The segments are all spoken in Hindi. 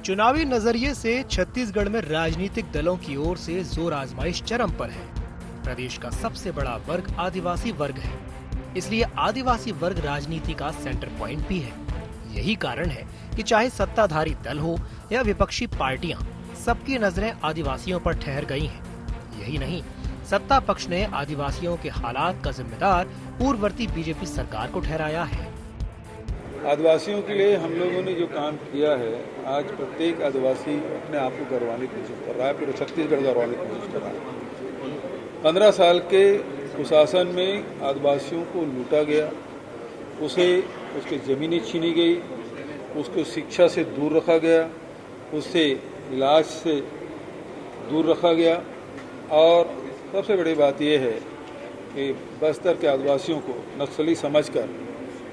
चुनावी नजरिए से छत्तीसगढ़ में राजनीतिक दलों की ओर से जोर आजमाइश चरम पर है। प्रदेश का सबसे बड़ा वर्ग आदिवासी वर्ग है, इसलिए आदिवासी वर्ग राजनीति का सेंटर पॉइंट भी है। यही कारण है कि चाहे सत्ताधारी दल हो या विपक्षी पार्टियां, सबकी नजरें आदिवासियों पर ठहर गई हैं। यही नहीं, सत्ता पक्ष ने आदिवासियों के हालात का जिम्मेदार पूर्ववर्ती बीजेपी सरकार को ठहराया है। आदिवासियों के लिए हम लोगों ने जो काम किया है, आज प्रत्येक आदिवासी अपने आप को गौरवाने की कोशिश कर रहा है, पूरे छत्तीसगढ़ गौरवाने की कोशिश कर रहा है। 15 साल के कुशासन में आदिवासियों को लूटा गया, उसके ज़मीनें छीनी गई, उसको शिक्षा से दूर रखा गया, उससे इलाज से दूर रखा गया और सबसे बड़ी बात यह है कि बस्तर के आदिवासियों को नक्सली समझकर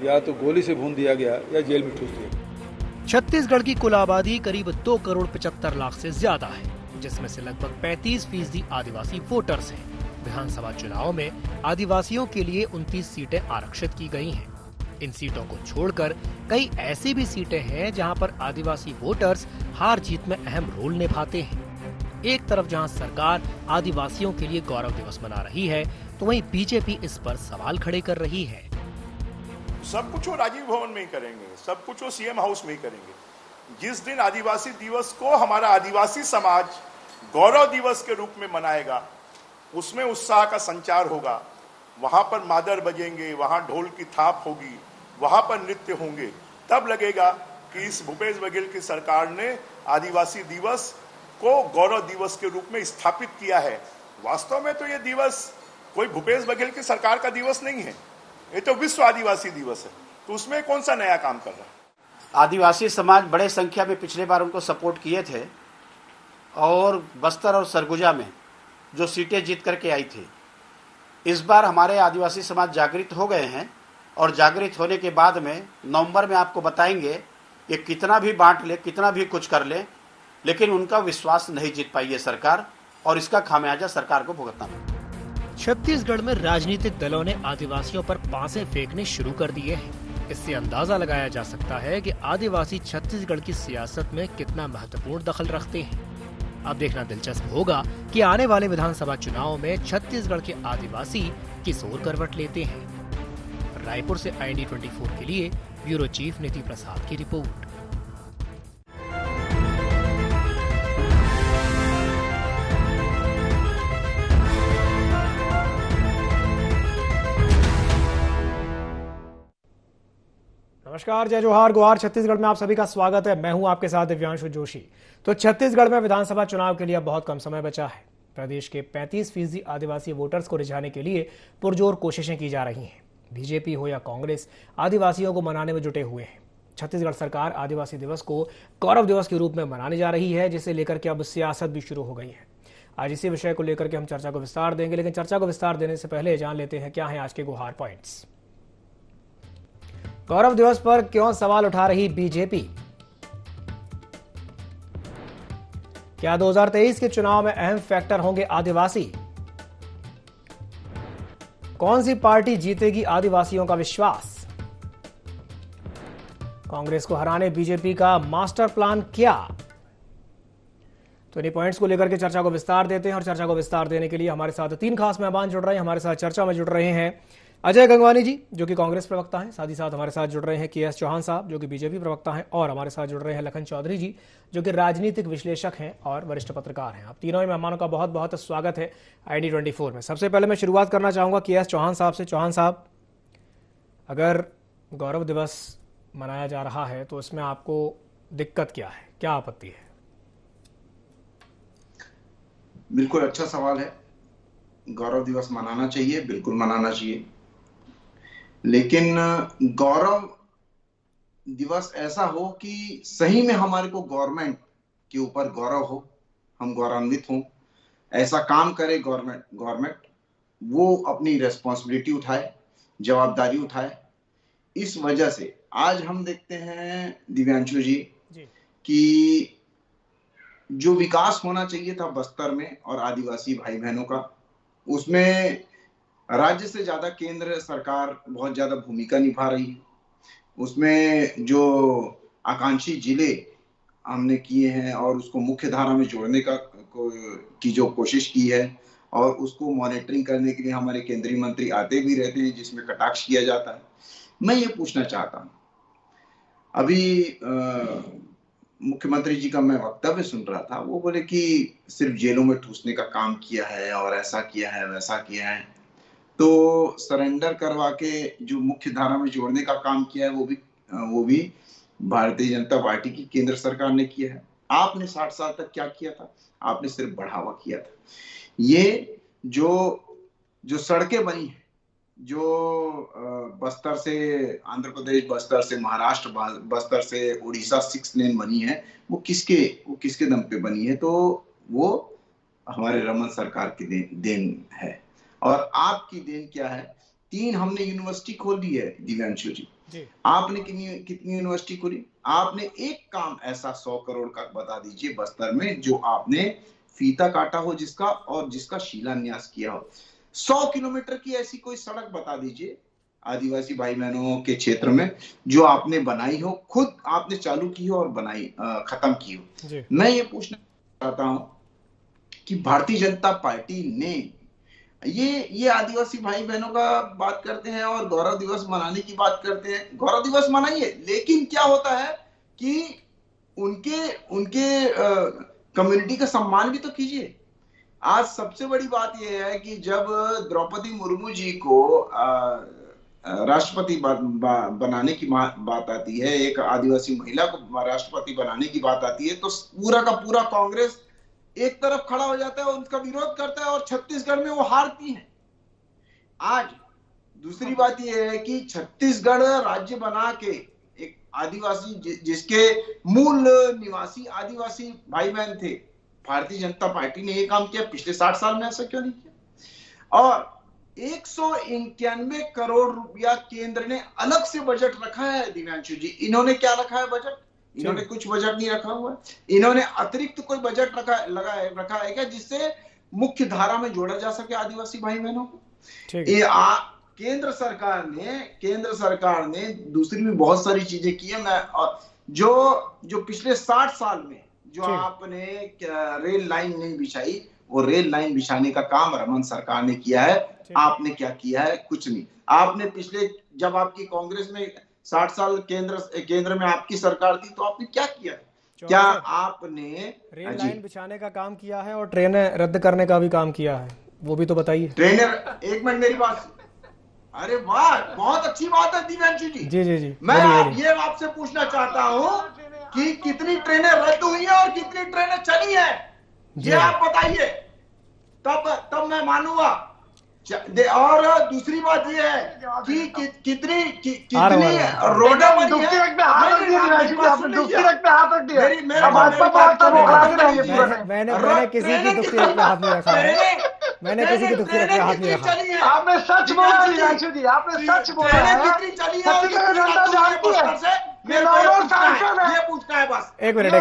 या तो गोली से भून दिया गया या जेल में ठूस दिया। छत्तीसगढ़ की कुल आबादी करीब 2 करोड़ 75 लाख से ज्यादा है, जिसमें से लगभग 35% आदिवासी वोटर्स हैं। विधानसभा चुनाव में आदिवासियों के लिए 29 सीटें आरक्षित की गई हैं। इन सीटों को छोड़कर कई ऐसी भी सीटें हैं जहां पर आदिवासी वोटर्स हार जीत में अहम रोल निभाते हैं। एक तरफ जहां सरकार आदिवासियों के लिए गौरव दिवस मना रही है, तो वहीं बीजेपी इस पर सवाल खड़े कर रही है। सब कुछ वो राजीव भवन में ही करेंगे, सब कुछ वो सीएम हाउस में ही करेंगे। जिस दिन आदिवासी दिवस को हमारा आदिवासी समाज गौरव दिवस के रूप में मनाएगा, उसमें उत्साह का संचार होगा, वहां पर मादर बजेंगे, वहां ढोल की थाप होगी, वहां पर नृत्य होंगे, तब लगेगा कि इस भूपेश बघेल की सरकार ने आदिवासी दिवस को गौरव दिवस के रूप में स्थापित किया है। वास्तव में तो ये दिवस कोई भूपेश बघेल की सरकार का दिवस नहीं है, ये तो विश्व आदिवासी दिवस है, तो उसमें कौन सा नया काम कर रहा है। आदिवासी समाज बड़े संख्या में पिछले बार उनको सपोर्ट किए थे और बस्तर और सरगुजा में जो सीटें जीत करके आई थी, इस बार हमारे आदिवासी समाज जागृत हो गए हैं और जागृत होने के बाद में नवंबर में आपको बताएंगे कि कितना भी बांट ले, कितना भी कुछ कर ले, लेकिन उनका विश्वास नहीं जीत पाई है सरकार और इसका खामियाजा सरकार को भुगतना पड़ा। छत्तीसगढ़ में राजनीतिक दलों ने आदिवासियों पर पासे फेंकने शुरू कर दिए हैं। इससे अंदाजा लगाया जा सकता है कि आदिवासी छत्तीसगढ़ की सियासत में कितना महत्वपूर्ण दखल रखते हैं। अब देखना दिलचस्प होगा कि आने वाले विधानसभा चुनाव में छत्तीसगढ़ के आदिवासी किस ओर करवट लेते हैं। रायपुर से IND 24 के लिए ब्यूरो चीफ नीति प्रसाद की रिपोर्ट। नमस्कार, जय जोहार, गुहार। छत्तीसगढ़ में आप सभी का स्वागत है। मैं हूं आपके साथ दिव्यांशु जोशी। तो छत्तीसगढ़ में विधानसभा चुनाव के लिए अब बहुत कम समय बचा है। प्रदेश के 35% आदिवासी वोटर्स को रिझाने के लिए पुरजोर कोशिशें की जा रही हैं। बीजेपी हो या कांग्रेस, आदिवासियों को मनाने में जुटे हुए हैं। छत्तीसगढ़ सरकार आदिवासी दिवस को गौरव दिवस के रूप में मनाने जा रही है, जिसे लेकर के अब सियासत भी शुरू हो गई है। आज इसी विषय को लेकर के हम चर्चा को विस्तार देंगे, लेकिन चर्चा को विस्तार देने से पहले जान लेते हैं क्या है आज के गुहार पॉइंट्स। गौरव दिवस पर क्यों सवाल उठा रही बीजेपी? क्या 2023 के चुनाव में अहम फैक्टर होंगे आदिवासी? कौन सी पार्टी जीतेगी आदिवासियों का विश्वास? कांग्रेस को हराने बीजेपी का मास्टर प्लान क्या? तो इन्हीं पॉइंट्स को लेकर के चर्चा को विस्तार देते हैं और चर्चा को विस्तार देने के लिए हमारे साथ 3 खास मेहमान जुड़ रहे हैं। हमारे साथ चर्चा में जुड़ रहे हैं अजय गंगवानी जी, जो कि कांग्रेस प्रवक्ता हैं। साथ ही साथ हमारे साथ जुड़ रहे हैं KS चौहान साहब, जो कि बीजेपी प्रवक्ता हैं। और हमारे साथ जुड़ रहे हैं लखन चौधरी जी, जो कि राजनीतिक विश्लेषक हैं और वरिष्ठ पत्रकार हैं। आप तीनों ही मेहमानों का बहुत बहुत स्वागत है IND 24 में। सबसे पहले मैं शुरुआत करना चाहूँगा KS चौहान साहब से। चौहान साहब, अगर गौरव दिवस मनाया जा रहा है तो इसमें आपको दिक्कत क्या है, क्या आपत्ति है? बिल्कुल अच्छा सवाल है। गौरव दिवस मनाना चाहिए, बिल्कुल मनाना चाहिए, लेकिन गौरव दिवस ऐसा हो कि सही में हमारे को गवर्नमेंट के ऊपर गौरव हो, हम गौरवान्वित हों, ऐसा काम करे गवर्नमेंट वो अपनी रेस्पॉन्सिबिलिटी उठाए, जवाबदारी उठाए। इस वजह से आज हम देखते हैं दिव्यांशु जी कि जो विकास होना चाहिए था बस्तर में और आदिवासी भाई बहनों का, उसमें राज्य से ज्यादा केंद्र सरकार बहुत ज्यादा भूमिका निभा रही है। उसमें जो आकांक्षी जिले हमने किए हैं और उसको मुख्य धारा में जोड़ने की जो कोशिश की है और उसको मॉनिटरिंग करने के लिए हमारे केंद्रीय मंत्री आते भी रहते हैं, जिसमें कटाक्ष किया जाता है। मैं ये पूछना चाहता हूं, अभी मुख्यमंत्री जी का मैं वक्तव्य सुन रहा था, वो बोले कि सिर्फ जेलों में ठूसने का काम किया है और ऐसा किया है वैसा किया है, तो सरेंडर करवा के जो मुख्य धारा में जोड़ने का काम किया है वो भी भारतीय जनता पार्टी की केंद्र सरकार ने किया है। आपने 60 साल तक क्या किया था? आपने सिर्फ बढ़ावा किया था। ये जो सड़कें बनी है, जो बस्तर से आंध्र प्रदेश, बस्तर से महाराष्ट्र, बस्तर से उड़ीसा 6 लेन बनी है, वो किसके दम पे बनी है? तो वो हमारे रमन सरकार की देन है। और आपकी देन क्या है? 3 हमने यूनिवर्सिटी खोल दी है दिव्यांशु जी। आपने कितनी यूनिवर्सिटी खोली? आपने एक काम ऐसा 100 करोड़ का बता दीजिए बस्तर में जो आपने फीता काटा हो जिसका, और जिसका शिलान्यास किया हो। 100 किलोमीटर की ऐसी कोई सड़क बता दीजिए आदिवासी भाई बहनों के क्षेत्र में जो आपने बनाई हो, खुद आपने चालू की हो और बनाई, खत्म की हो। मैं ये पूछना चाहता हूं कि भारतीय जनता पार्टी ने ये आदिवासी भाई बहनों का बात करते हैं और गौरव दिवस मनाने की बात करते हैं। गौरव दिवस मनाइए, लेकिन क्या होता है कि उनके कम्युनिटी का सम्मान भी तो कीजिए। आज सबसे बड़ी बात यह है कि जब द्रौपदी मुर्मू जी को राष्ट्रपति बनाने की बात आती है, एक आदिवासी महिला को राष्ट्रपति बनाने की बात आती है, तो पूरा का पूरा कांग्रेस एक तरफ खड़ा हो जाता है और उनका विरोध करता है और छत्तीसगढ़ में वो हारती है। आज दूसरी बात यह है कि छत्तीसगढ़ राज्य बना के एक आदिवासी, जिसके मूल निवासी आदिवासी भाई बहन थे, भारतीय जनता पार्टी ने ये काम किया। पिछले 60 साल में ऐसा क्यों नहीं किया? और 191 करोड़ रुपया केंद्र ने अलग से बजट रखा है दिव्यांशु जी। इन्होंने क्या रखा है बजट? इन्होंने कुछ बजट नहीं रखा हुआ है। इन्होंने अतिरिक्त कोई बजट रखा है क्या जिससे मुख्य धारा में जोड़ा जा सके आदिवासी भाई बहनों को? केंद्र सरकार ने दूसरी भी बहुत सारी चीजें की है। जो पिछले 60 साल में जो आपने रेल लाइन नहीं बिछाई, वो रेल लाइन बिछाने का काम रमन सरकार ने किया है। आपने क्या किया है? कुछ नहीं। आपने पिछले, जब आपकी कांग्रेस में 60 साल केंद्र में आपकी सरकार थी, तो आपने क्या किया? क्या आपने रेल लाइन बिछाने का काम किया है और ट्रेनें रद्द करने का भी काम किया है? वो भी तो बताइए। ट्रेनर, एक मिनट मेरी बात। अरे वाह, बहुत अच्छी बात है दिव्यांशु जी। जी। मैं ये आपसे पूछना चाहता हूँ कि कितनी ट्रेनें रद्द हुई हैं और कितनी ट्रेनें चली हैं, ये आप बताइए, तब मैं मानूंगा। और दूसरी बात ये है कि कितनी रोडें बनी हैं। मैंने किसी की दुखती रख पे हाथ नहीं रखा है। मैंने किसी की दुखती रख पे हाथ नहीं रखा। आपने सच बोला दिव्यांशु जी, आपने सच बोला है। कितनी चली है और कितनी जनता जानती है, ये पूछना है बस। एक मिनट।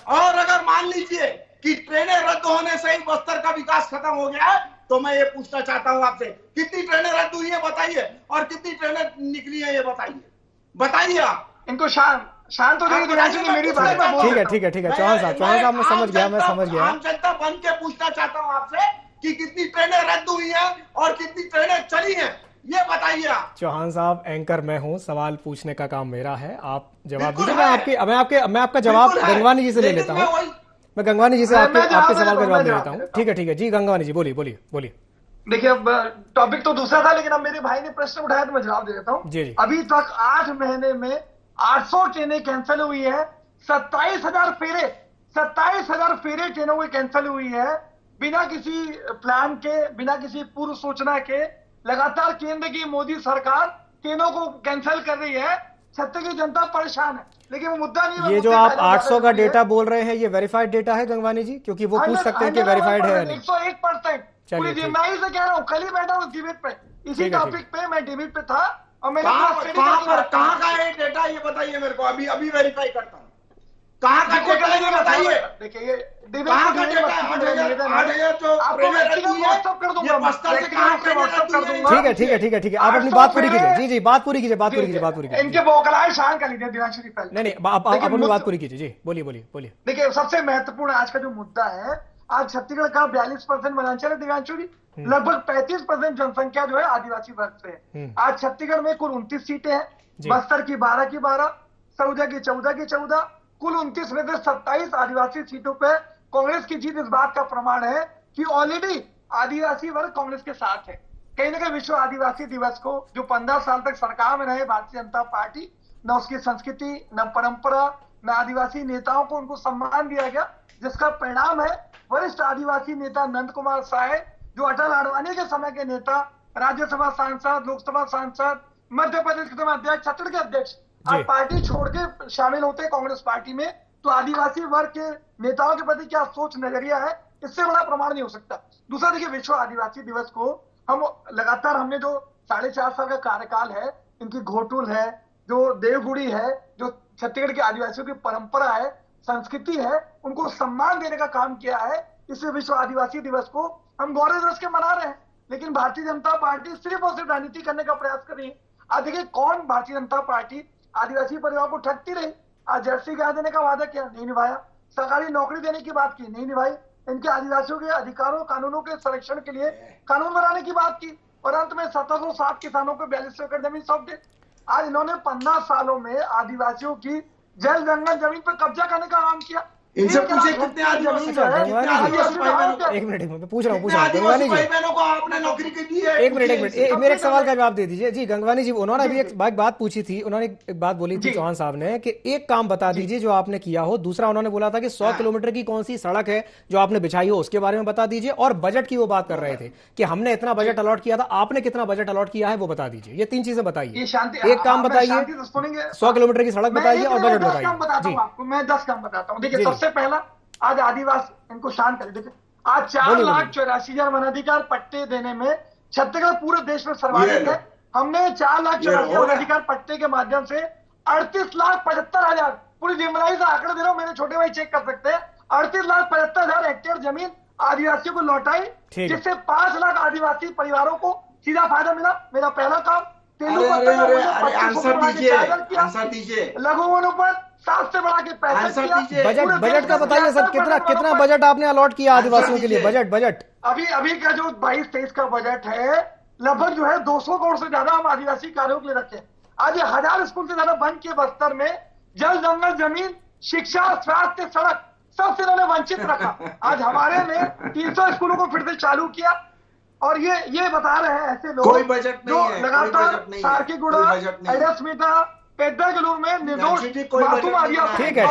और अगर मान लीजिए कि ट्रेनें रद्द होने से ही बस्तर का विकास खत्म हो गया है, तो मैं ये पूछना चाहता हूं आपसे, कितनी ट्रेनें रद्द हुई है बताइए, और कितनी ट्रेनें निकली है ये बताइए आप। इनको शांत हो जाइए, मेरी बात ठीक है चौहान साहब मैं समझ गया। आम जनता बन के पूछना चाहता हूँ आपसे कि कितनी ट्रेनें रद्द हुई है और कितनी ट्रेनें चली है, ये बताइए आप। चौहान साहब, एंकर मैं हूं, सवाल पूछने का काम मेरा है, आप जवाब दीजिए। मैं आपका जवाब गंगवानी जी से ले लेता हूँ। मैं गंगवानी जी से आपके सवाल का जवाब दे देता हूँ। ठीक है जी, गंगवानी जी बोलिए। देखिए, अब टॉपिक तो दूसरा था, लेकिन अब मेरे भाई ने प्रश्न उठाया तो मैं जवाब दे देता हूँ। अभी तक 8 महीने में 800 ट्रेनें कैंसिल हुई है। 27,000 फेरे ट्रेनों की कैंसिल हुई है, बिना किसी प्लान के, बिना किसी पूर्व सूचना के। लगातार केंद्र की मोदी सरकार ट्रेनों को कैंसिल कर रही है। छत्तीसगढ़ की जनता परेशान है, लेकिन वो मुद्दा नहीं। ये जो आप 800 का डेटा बोल रहे हैं, ये वेरीफाइड डेटा है गंगवानी जी? क्योंकि वो पूछ सकते हैं कि वेरीफाइड है या नहीं। 101%। पूरी जिम्मेदारी से कह रहा हूँ, कल ही बैठा हूँ डिबेट पे, इसी टॉपिक पे मैं डिबेट पे था। और मैंने कहाँ का है डेटा, ये बताइए मेरे को, अभी वेरीफाई करता हूँ। कहाँ का डेटा है ये बताइए। देखिए कहाँ का डेटा है? 8,000 तो ये बस्तर से कहाँ से ठीक है, आप अपनी बात पूरी कीजिए। जी बात पूरी कीजिए। इनके बौखलाहट शांत कर लीजिए दिनांशु जी पहले। नहीं आप अपनी बात पूरी कीजिए। जी बोलिए। देखिए सबसे महत्वपूर्ण आज का जो मुद्दा है, आज छत्तीसगढ़ का 42% वनांचल है दिव्यांशु जी, लगभग 35% जनसंख्या जो है आदिवासी वर्ग से है। आज छत्तीसगढ़ में कुल 29 सीटें हैं, बस्तर की 12 की 12, सरगुजा की 14 की 14, कुल 29 में से 27 आदिवासी सीटों पे कांग्रेस की जीत इस बात का प्रमाण है कि ऑलरेडी आदिवासी वर्ग कांग्रेस के साथ है। कहीं ना कहीं विश्व आदिवासी दिवस को जो 15 साल तक सरकार में रहे भारतीय जनता पार्टी, न उसकी संस्कृति, न परंपरा, न आदिवासी नेताओं को उनको सम्मान दिया गया, जिसका परिणाम है वरिष्ठ आदिवासी नेता नंद कुमार साय, जो अटल आडवाणी के समय के नेता, राज्यसभा सांसद, लोकसभा सांसद, मध्य प्रदेश के अध्यक्ष, छत्तीसगढ़ के अध्यक्ष, आज पार्टी छोड़ के शामिल होते हैं कांग्रेस पार्टी में। तो आदिवासी वर्ग के नेताओं के प्रति क्या सोच नजरिया है, इससे बड़ा प्रमाण नहीं हो सकता। दूसरा देखिए, विश्व आदिवासी दिवस को हम लगातार, हमने जो 4.5 साल का कार्यकाल है, इनकी घोटुल है, जो देवगुड़ी है, जो छत्तीसगढ़ के आदिवासियों की परंपरा है, संस्कृति है, उनको सम्मान देने का काम किया है। इसलिए विश्व आदिवासी दिवस को हम गौरव दिवस के मना रहे हैं, लेकिन भारतीय जनता पार्टी सिर्फ और सिर्फ राजनीति करने का प्रयास कर रही है। आज देखिए कौन भारतीय जनता पार्टी आदिवासी परिवार को ठगती रही। आज जर्सी गाय देने का वादा किया, नहीं निभाया। सरकारी नौकरी देने की बात की, नहीं निभाई। इनके आदिवासियों के अधिकारों कानूनों के संरक्षण के लिए कानून बनाने की बात की, और अंत में 1760 किसानों को 4200 एकड़ जमीन सौंप दी। आज इन्होंने 15 सालों में आदिवासियों की जल जंगल जमीन पर कब्जा करने का काम किया। इनसे पूछे कितने आदिवासी एक मिनट मैं पूछ रहा हूँ गंगवानी जी, बहनों को आपने नौकरी के दी है? एक मिनट मेरे एक सवाल का जवाब दे दीजिए। जी गंगवानी जी, उन्होंने अभी एक बात पूछी थी, उन्होंने एक बात बोली थी चौहान साहब ने कि एक काम बता दीजिए जो आपने किया हो। दूसरा उन्होंने बोला था कि 100 किलोमीटर की कौन सी सड़क है जो आपने बिछाई हो, उसके बारे में बता दीजिए। और बजट की वो बात कर रहे थे कि हमने इतना बजट अलॉट किया था, आपने कितना बजट अलॉट किया है वो बता दीजिए। ये 3 चीजें बताइए। एक काम बताइए, 100 किलोमीटर की सड़क बताइए और बजट बताइए। मैं 10 काम बताता हूँ। देखिए सबसे पहला, आज आदिवासी, इनको शांत कर देखिए, आज 4,84,000 वनाधिकार पट्टे देने में छत्तीसगढ़ पूरे देश में सर्वाधिक है। हमने 4,84,000 वनाधिकार पट्टे के माध्यम से 38,75,000, पूरी जिम्मेदारी से आंकड़े दे रहा हूं, मेरे छोटे भाई चेक कर सकते हैं, 38,75,000 हेक्टेयर जमीन आदिवासियों को लौटाई, जिससे 5 लाख आदिवासी परिवारों को सीधा फायदा मिला। मेरा पहला काम। आंसर दीजिए। लघु वनों पर 7 से बढ़ा के 65 बजट का बताइए सर, कितना बजट आपने अलॉट किया आदिवासियों के लिए? बजट अभी का जो 22-23 का बजट है, लगभग जो है 200 करोड़ से ज्यादा हम आदिवासी कार्यों के लिए रखे। आज 1000 स्कूल से ज्यादा बंद किए बस्तर में। जल जंगल जमीन, शिक्षा, स्वास्थ्य, सड़क, सबसे इन्होंने वंचित रखा। आज हमारे में 300 स्कूलों को फिर से चालू किया, और ये बता रहे हैं ऐसे लोग कोई बजट नहीं है, लगातार सारकीगुड़ा, एडसमीता, पेद्दागलूर में निर्दोष मासूम आदिवासी। ठीक है।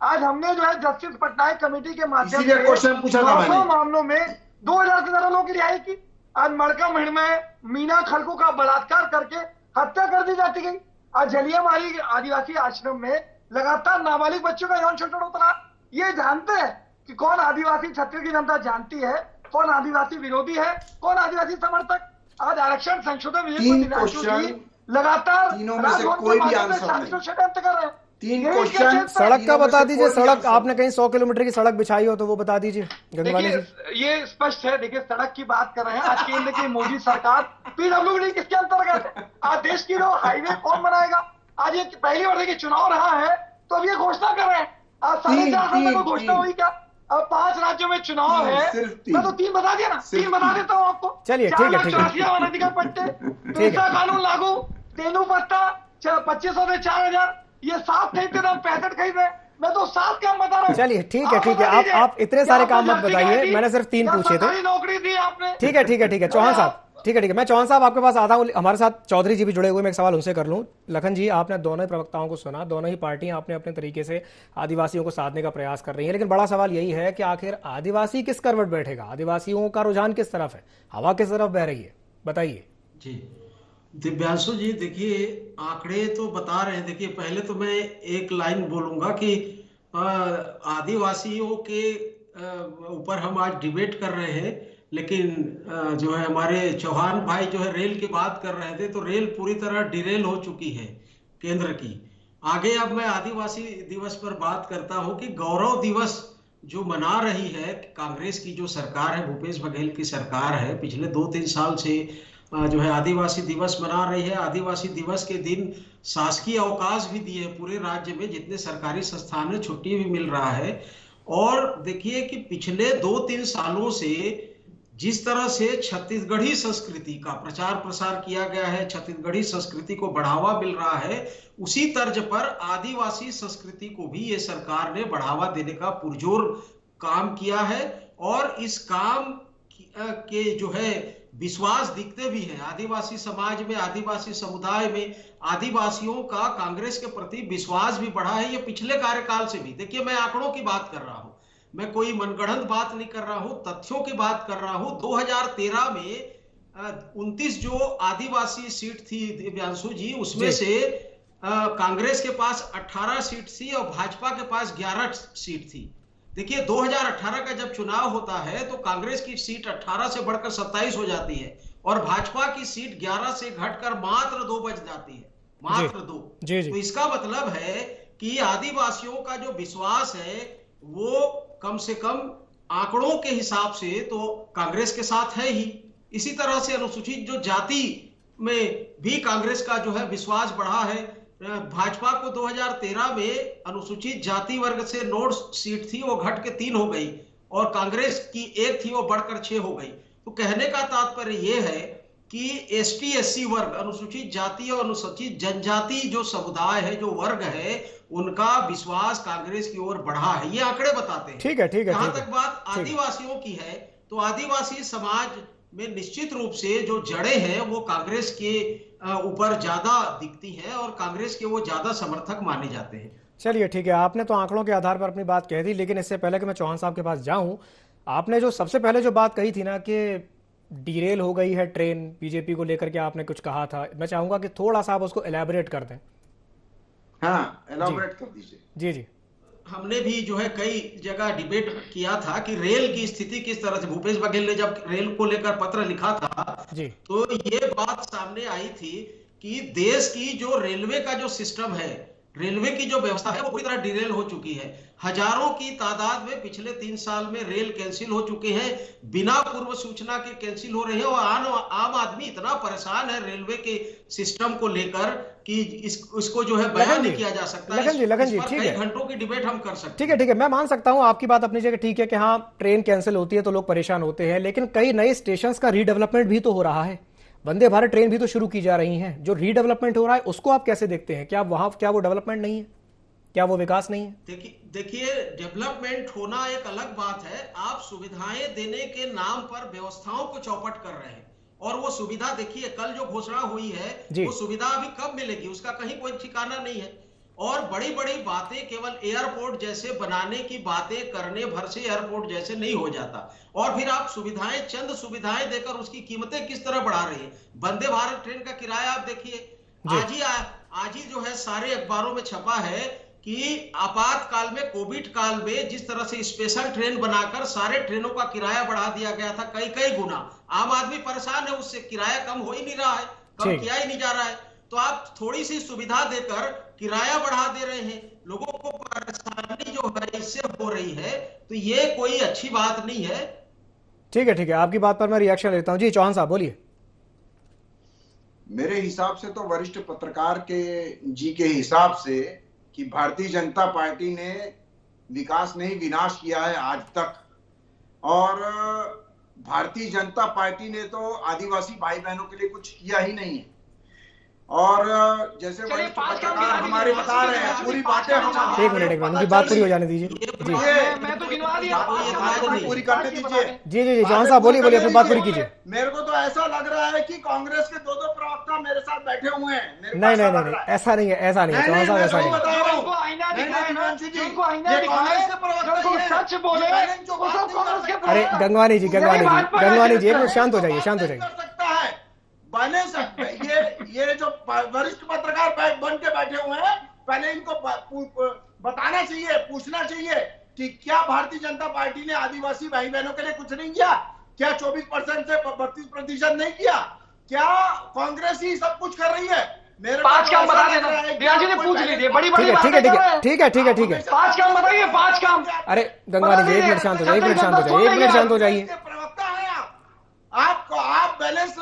आज हमने जो है जस्टिस पटनायक कमेटी के माध्यम से क्वेश्चन पूछा था मैंने, मामलों में 2000 से ज्यादा लोगों की रिहाई की। आज मड़का महड़ में मीना खलको का बलात्कार करके हत्या कर दी जाती गई। आज जलियांवाला आदिवासी आश्रम में लगातार नाबालिग बच्चों का यौन शोषण होता रहा। ये जानते हैं कि कौन आदिवासी, छत्तीसगढ़ की जनता जानती है कौन आदिवासी विरोधी है, कौन आदिवासी समर्थक। आज आरक्षण संशोधन विधेयक लगातार तीनों में से कोई भी आंसर षड्यंत्र कर रहे हैं। 3 क्वेश्चन। सड़क का बता दीजिए। सड़क आपने कहीं 100 किलोमीटर की सड़क बिछाई हो तो वो बता दीजिए गंगवानी जी। ये स्पष्ट है। देखिए सड़क की बात कर रहे हैं। आज केंद्र की मोदी सरकार पीडब्ल्यूडी किसके अंतर्गत है? आज देश की जो हाईवे कौन बनाएगा? आज ये पहली बार देखिए चुनाव रहा है तो अब ये घोषणा कर रहे हैं। आज 4.5 साल में घोषणा हुई क्या? अब 5 राज्यों में चुनाव है, मैं तो 3 बता दिया ना, 3 बता देता हूँ आपको। चलिए ठीक है। वनाधिकार पट्टे, पेशा कानून लागू, तेंदू पट्टा 2500 से 4,000, ये 7 खरीदते थे, 65 खरीद रहे। मैं तो 7 काम बता रहा हूँ। चलिए ठीक है। आप इतने सारे काम मत बताइए, मैंने सिर्फ 3 पूछे थे। नौकरी दी आपने। ठीक है चौहान साहब, ठीक है। मैं चौहान साहब आपके पास आता हूँ। हमारे साथ चौधरी जी भी जुड़े हुए, मैं एक सवाल उनसे कर लूँ। लखन जी, आपने दोनों ही प्रवक्ताओं को सुना, दोनों ही पार्टियां अपने अपने तरीके से आदिवासियों को साधने का प्रयास कर रही है, लेकिन बड़ा सवाल यही है कि आखिर आदिवासी किस करवट बैठेगा? आदिवासियों का रुझान किस तरफ है? हवा किस तरफ बह रही है? बताइए जी। दिव्यांशु जी, देखिए आंकड़े तो बता रहे हैं। देखिए पहले तो मैं एक लाइन बोलूंगा कि आदिवासियों के ऊपर हम आज डिबेट कर रहे हैं, लेकिन जो है हमारे चौहान भाई जो है रेल की बात कर रहे थे, तो रेल पूरी तरह डिरेल हो चुकी है केंद्र की। आगे अब मैं आदिवासी दिवस पर बात करता हूं कि गौरव दिवस जो मना रही है कांग्रेस की जो सरकार है, भूपेश बघेल की सरकार है, पिछले 2-3 साल से जो है आदिवासी दिवस मना रही है। आदिवासी दिवस के दिन शासकीय अवकाश भी दिए पूरे राज्य में, जितने सरकारी संस्थान है छुट्टी भी मिल रहा है। और देखिए कि पिछले 2-3 सालों से जिस तरह से छत्तीसगढ़ी संस्कृति का प्रचार प्रसार किया गया है, छत्तीसगढ़ी संस्कृति को बढ़ावा मिल रहा है, उसी तर्ज पर आदिवासी संस्कृति को भी ये सरकार ने बढ़ावा देने का पुरजोर काम किया है। और इस काम के जो है विश्वास दिखते भी हैं आदिवासी समाज में, आदिवासी समुदाय में। आदिवासियों का कांग्रेस के प्रति विश्वास भी बढ़ा है, ये पिछले कार्यकाल से भी। देखिए, मैं आंकड़ों की बात कर रहा हूं, मैं कोई मनगढ़ंत बात नहीं कर रहा हूं, तथ्यों की बात कर रहा हूं। 2013 में 29 जो आदिवासी सीट थी दिव्यांशु जी, उसमें से कांग्रेस के पास 18 सीट थी और भाजपा के पास 11 सीट थी। देखिए, 2018 का जब चुनाव होता है तो कांग्रेस की सीट 18 से बढ़कर 27 हो जाती है और भाजपा की सीट 11 से घटकर मात्र 2 बच जाती है, मात्र 2। तो इसका मतलब है कि आदिवासियों का जो विश्वास है वो कम से कम आंकड़ों के हिसाब से तो कांग्रेस के साथ है ही। इसी तरह से अनुसूचित जो जाति में भी कांग्रेस का जो है विश्वास बढ़ा है। भाजपा को 2013 में अनुसूचित जाति वर्ग से 9 सीट थी, वो घट के 3 हो गई, और कांग्रेस की 1 थी, वो बढ़कर 6 हो गई। तो कहने का तात्पर्य यह है कि एसटी एससी वर्ग, अनुसूचित जाति और अनुसूचित जनजाति जो समुदाय है, जो वर्ग है, उनका विश्वास कांग्रेस की ओर बढ़ा है, ये आंकड़े बताते हैं। ठीक है, ठीक है। जहां तक बात आदिवासियों की है, तो आदिवासी समाज में निश्चित रूप से जो जड़ें हैं वो कांग्रेस के ऊपर ज्यादा दिखती है और कांग्रेस के वो ज्यादा समर्थक माने जाते हैं। चलिए, ठीक है, आपने तो आंकड़ों के आधार पर अपनी बात कह दी, लेकिन इससे पहले कि मैं चौहान साहब के पास जाऊं, आपने जो सबसे पहले जो बात कही थी ना कि डीरेल हो गई है ट्रेन बीजेपी को लेकर के, आपने कुछ कहा था, मैं चाहूंगा कि थोड़ा सा आप उसको एलैबोरेट कर दें। हाँ, एलैबोरेट कर दीजिए। जी जी। हमने भी जो है कई जगह डिबेट किया था कि रेल की स्थिति किस तरह से, भूपेश बघेल ने जब रेल को लेकर पत्र लिखा था जी, तो ये बात सामने आई थी कि देश की जो रेलवे का जो सिस्टम है, रेलवे की जो व्यवस्था है, वो पूरी तरह डिरेल हो चुकी है। हजारों की तादाद में पिछले 3 साल में रेल कैंसिल हो चुके हैं, बिना पूर्व सूचना के कैंसिल हो रहे हैं, और आम आदमी इतना परेशान है रेलवे के सिस्टम को लेकर कि इसको जो है बयान नहीं किया जा सकता। लगन जी, ठीक है, घंटों की डिबेट हम कर सकते हैं। ठीक है, ठीक है, मैं मान सकता हूं आपकी बात अपनी जगह ठीक है कि हाँ, ट्रेन कैंसिल होती है तो लोग परेशान होते हैं, लेकिन कई नए स्टेशन का रीडेवलपमेंट भी तो हो रहा है। वंदे भारत ट्रेन भी तो शुरू की जा रही हैं, जो रीडेवलपमेंट हो रहा है उसको आप कैसे देखते हैं? क्या वहां, क्या वो डेवलपमेंट नहीं है, क्या वो विकास नहीं है? देखिए, डेवलपमेंट होना एक अलग बात है, आप सुविधाएं देने के नाम पर व्यवस्थाओं को चौपट कर रहे हैं। और वो सुविधा देखिए, कल जो घोषणा हुई है वो सुविधा अभी कब मिलेगी उसका कहीं कोई ठिकाना नहीं है। और बड़ी बड़ी बातें केवल एयरपोर्ट जैसे बनाने की बातें करने भर से एयरपोर्ट जैसे नहीं हो जाता। और फिर आप सुविधाएं, चंद सुविधाएं देकर उसकी कीमतें किस तरह बढ़ा रही है। वंदे भारत ट्रेन का किराया आप देखिए, आज ही जो है सारे अखबारों में छपा है कि आपातकाल में, कोविड काल में जिस तरह से स्पेशल ट्रेन बनाकर सारे ट्रेनों का किराया बढ़ा दिया गया था कई गुना। आम आदमी परेशान है, उससे किराया कम हो ही नहीं रहा है, कम किया ही नहीं जा रहा है। तो आप थोड़ी सी सुविधा देकर किराया बढ़ा दे रहे हैं, लोगों को परेशानी जो है इससे हो रही है, तो ये कोई अच्छी बात नहीं है। ठीक है, ठीक है, आपकी बात पर मैं रिएक्शन लेता हूं। जी चौहान साहब बोलिए। मेरे हिसाब से तो वरिष्ठ पत्रकार के जी के हिसाब से कि भारतीय जनता पार्टी ने विकास नहीं विनाश किया है आज तक, और भारतीय जनता पार्टी ने तो आदिवासी भाई बहनों के लिए कुछ किया ही नहीं है। और जैसे वरिष्ठ पत्रकार हमारे बता रहे हैं, पूरी बातें हम, एक मिनट उनकी बात पूरी हो जाने दीजिए। जी, मैं तो गिनवा दिया, पूरी करने दीजिए। जी जी जी, चौहान साहब बोलिए, अपनी बात पूरी कीजिए। मेरे को तो ऐसा लग रहा है कि कांग्रेस के 2 प्रवक्ता मेरे साथ बैठे हुए हैं। नहीं, ऐसा नहीं है, ऐसा नहीं है चौहान साहब, ऐसा नहीं है। अरे गंगवानी जी, गंगवानी जी, एक मिनट शांत हो जाइए, शांत हो जाइए। बने सकते ये जो वरिष्ठ पत्रकार बन के बैठे हुए हैं, पहले इनको बताना चाहिए, पूछना चाहिए कि क्या भारतीय जनता पार्टी ने आदिवासी भाई बहनों के लिए कुछ नहीं किया? क्या 24% से 32% नहीं किया? क्या कांग्रेस ही सब कुछ कर रही है? 5 काम बता देना, दिव्यांश जी ने पूछ लीजिए, बड़ी बड़ी बात है। ठीक है 5 काम बताइए, 5 काम। अरे गंगवानी जी, 1 मिनट शांत हो जाइए, 1 मिनट शांत हो जाइए, 1 मिनट शांत हो जाइए। प्रवक्ता है आप बैलेंस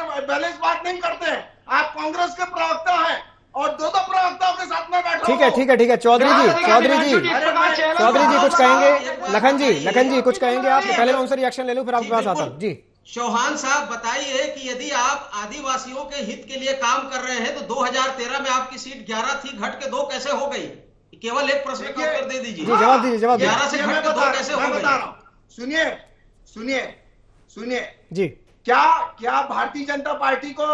बात नहीं करते हैं। आप कांग्रेस के प्रवक्ता हैं और दो प्रवक्ताओं के साथ में बैठे। ठीक है चौधरी जी कुछ कहेंगे? लखन जी कुछ कहेंगे आप? पहले मैं उनसे रिएक्शन ले लूं, फिर आपके पास आता हूं। जी चौहान साहब, बताइए कि यदि आप आदिवासियों के हित के लिए काम कर रहे हैं तो 2013 में आपकी सीट 11 थी, घट के 2 कैसे हो गई? केवल एक प्रश्न का उत्तर दे दीजिए। जवाब दीजिए 11 से घट के 2 कैसे हो गई? सुनिए जी, क्या भारतीय जनता पार्टी को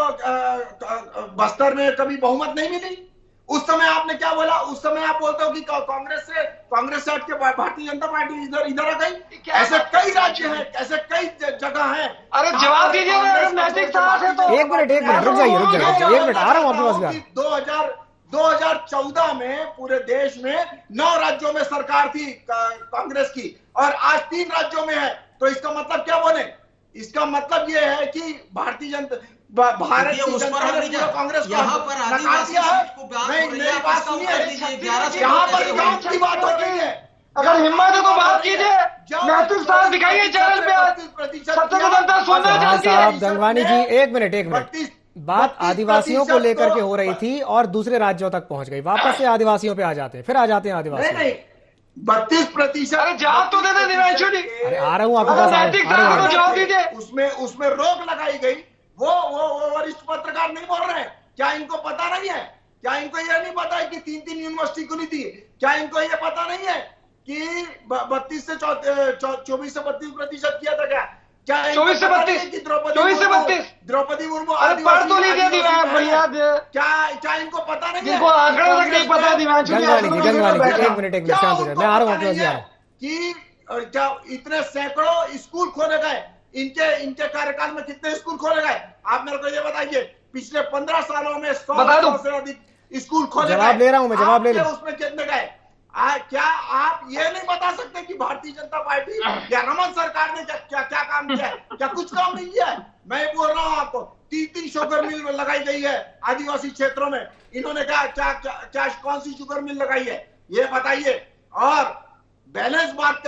बस्तर में कभी बहुमत नहीं मिली? उस समय आपने क्या बोला? उस समय आप बोलते हो कि कांग्रेस से हट के भारतीय जनता पार्टी इधर आ गई। ऐसे कई राज्य हैं, ऐसे कई जगह हैं। अरे जवाब दीजिए, नैतिक साहस है तो। एक मिनट रुक जाइए, 1 मिनट आ रहा हूँ आपके पास। 2014 में पूरे देश में 9 राज्यों में सरकार थी कांग्रेस की, और आज 3 राज्यों में है। तो इसका मतलब क्या बने? इसका मतलब ये है कि भारतीय जनता कांग्रेस यहाँ पर आदिवासी सीट को मेरी बात सुनिए, यहाँ पर जांच की बात हो रही है। अगर हिम्मत है तो बात कीजिए, नैतिक साहस दिखाइए चैनल पे। सत्य को जनता सुनना चाहती है। गंगवानी जी 1 मिनट। बात आदिवासियों को लेकर के हो रही थी और दूसरे राज्यों तक पहुंच गई। वापस से आदिवासियों पे आ जाते हैं, फिर आ जाते हैं आदिवासी। नहीं 32%। अरे जवाब तो दे दे दिव्यांशु जी। अरे आ रहा हूँ आपके पास, जवाब दीजिए। उसमें रोक लगाई गई। वो वरिष्ठ पत्रकार नहीं बोल रहे हैं। क्या इनको पता नहीं है? क्या इनको यह नहीं पता है कि 3 यूनिवर्सिटी खुली थी? क्या इनको यह पता नहीं है कि 24 से 32% किया था? क्या 24 से 32 द्रौपदी मुर्मू पढ़ तो लीजिए भैया। क्या इनको पता नहीं है? आंकड़ा तक नहीं पता दिव्यांशु जी। गंगवानी जी 1 मिनट शांत हो जाए, मैं आ रहा हूँ कि क्या इतने सैकड़ों स्कूल खोले गए? इनके कार्यकाल में कितने स्कूल खोले गए? आप मेरे को ये बताइए। पिछले 15 सालों में 100 से अधिक स्कूल खोले गए। जवाब ले रहा हूं मैं, जवाब ले रहा हूं। उसमें कितने गए? क्या आप ये नहीं बता सकते कि भारतीय जनता पार्टी या रमन सरकार ने क्या काम किया है? क्या कुछ काम नहीं किया है? मैं बोल रहा हूँ आपको, 3 शुगर मिल लगाई गई है आदिवासी क्षेत्रों में। इन्होंने क्या कौन सी शुगर मिल लगाई है, ये बताइए। और बैलेंस बात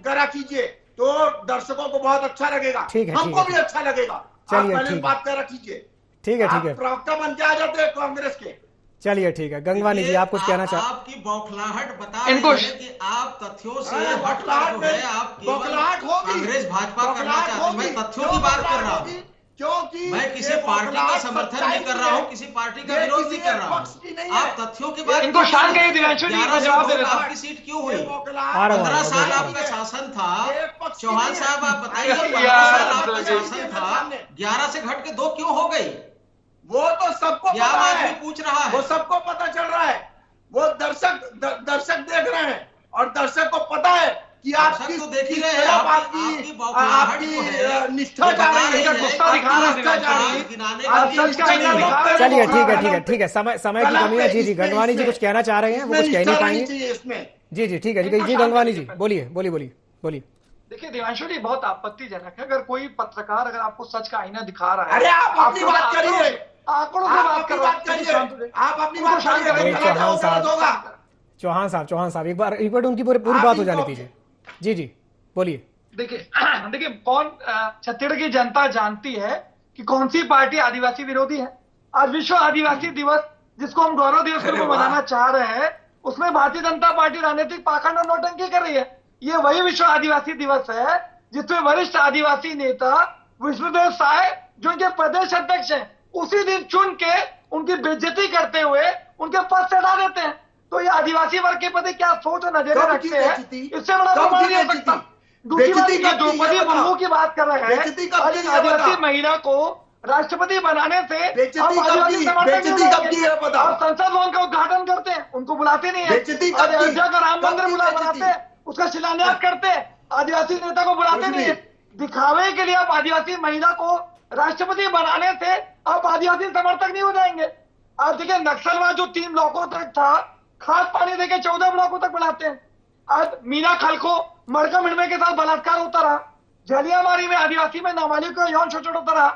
करा कीजिए तो दर्शकों को बहुत अच्छा लगेगा, हमको भी अच्छा लगेगा। बैलेंस बात करा कीजिए। ठीक है प्रवक्ता बन के आ जाते हैं कांग्रेस के। चलिए ठीक है। गंगवानी जी आप कुछ कहना चाहते? आपकी बौखलाहट बता रही है कि आप तथ्यों से हटकर जो है आप कांग्रेस भाजपा करना चाहते हैं। मैं तथ्यों की बात कर रहा हूँ, क्योंकि मैं किसी पार्टी का समर्थन नहीं कर रहा हूँ, किसी पार्टी का विरोध नहीं कर रहा हूँ। आप तथ्यों की बात। इनको शांत करिए दिव्यांशु जी, जवाब दे रहा हूं। आपकी सीट क्यों हुई? 15 साल आपका शासन था। चौहान साहब आप बताइए, 15 साल आपका शासन था, 11 से घट के 2 क्यों हो गई? वो तो सबको पता है, पूछ रहा है, वो सबको पता चल रहा है। वो दर्शक देख रहे हैं और दर्शक को पता है कि आप किस देख ही रहे हैं। आपकी निष्ठा जा रही है, गुस्सा दिखा रही है। ठीक है समय की कमी है। जी गंगवानी जी कुछ कहना चाह रहे हैं, वो कुछ कह नहीं पाएंगे इसमें। जी ठीक है जी गंगवानी जी बोलिए। देखिए दिव्यांशु जी, बहुत आपत्तिजनक है अगर कोई पत्रकार अगर आपको सच का आईना दिखा रहा है। अरे आप अपनी बात करिए, आंकड़ों से बात करिए। आप अपनी बात करिए। चौहान साहब एक बार उनकी पूरी बात हो जानी दीजिए। जी बोलिए। देखिए कौन छत्तीसगढ़ की जनता जानती है कि कौन सी पार्टी आदिवासी विरोधी है। आज विश्व आदिवासी दिवस जिसको हम गौरव दिवस के रूप में मनाना चाह रहे हैं, उसमें भारतीय जनता पार्टी राजनीतिक पाखंड और नौटंकी कर रही है। ये वही विश्व आदिवासी दिवस है जिसमें वरिष्ठ आदिवासी नेता विष्णुदेव साय जो उनके प्रदेश अध्यक्ष हैं, उसी दिन चुन के उनकी बेइज्जती करते हुए उनके पद से हटा देते हैं। तो ये आदिवासी वर्ग के प्रति क्या सोच और नजरिए रखते हैं, इससे बड़ा प्रमाण नहीं हो सकता। दूसरी बात, द्रौपदी मुर्मू की बात कर रहे हैं। आदिवासी महिला को राष्ट्रपति बनाने से आदिवासी समर्थन और संसद भवन का उद्घाटन करते हैं, उनको बुलाते नहीं है। अयोध्या का राम मंदिर बनाते हैं, उसका शिलान्यास करते हैं, आदिवासी नेता को बुलाते नहीं है। दिखावे के लिए आप आदिवासी महिला को राष्ट्रपति बनाने से आप आदिवासी समर्थक नहीं हो जाएंगे। आप देखिए नक्सलवाद जो 3 ब्लॉकों तक था, खाद पानी देके 14 ब्लॉकों तक बढ़ाते हैं। आज मीना खलको मड़का मिड़मे के साथ बलात्कार होता रहा, जलियांवाला में आदिवासी में नाबालिग को यौन शोषण होता रहा,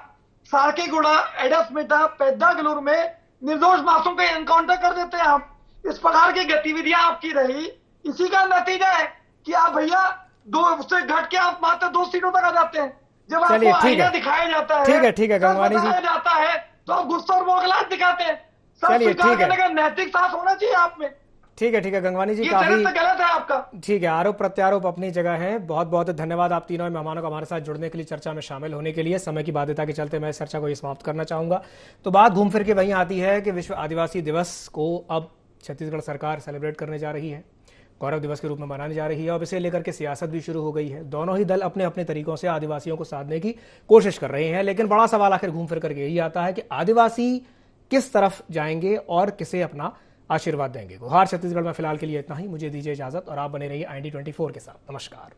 सारकेगुड़ा, एडसमेटा, पेद्दागलूर में निर्दोष मासूम का एनकाउंटर कर देते हैं आप। इस प्रकार की गतिविधियां आपकी रही, इसी का नतीजा है कि आप भैया 2 से घट के आप मात्र 2 सीटों तक आ जाते हैं। जब आपको आईना दिखाया जाता है, ठीक है गंगवानी जी, जाता है तो आप गुस्सा और बौखलाहट दिखाते हैं। चलिए ठीक है, नैतिक साहस होना चाहिए आप में। ठीक है गंगवानी जी, काफी गलत है आपका। ठीक है, आरोप प्रत्यारोप अपनी जगह है। बहुत बहुत धन्यवाद आप तीनों मेहमानों का हमारे साथ जुड़ने के लिए, चर्चा में शामिल होने के लिए। समय की बाध्यता के चलते मैं इस चर्चा को समाप्त करना चाहूंगा। तो बात घूम फिर के वहीं आती है कि विश्व आदिवासी दिवस को अब छत्तीसगढ़ सरकार सेलिब्रेट करने जा रही है, गौरव दिवस के रूप में मनाने जा रही है। अब इसे लेकर के सियासत भी शुरू हो गई है। दोनों ही दल अपने अपने तरीकों से आदिवासियों को साधने की कोशिश कर रहे हैं, लेकिन बड़ा सवाल आखिर घूम फिर करके यही आता है कि आदिवासी किस तरफ जाएंगे और किसे अपना आशीर्वाद देंगे। गुहार छत्तीसगढ़ में फिलहाल के लिए इतना ही। मुझे दीजिए इजाजत और आप बने रहिए IND24 के साथ। नमस्कार।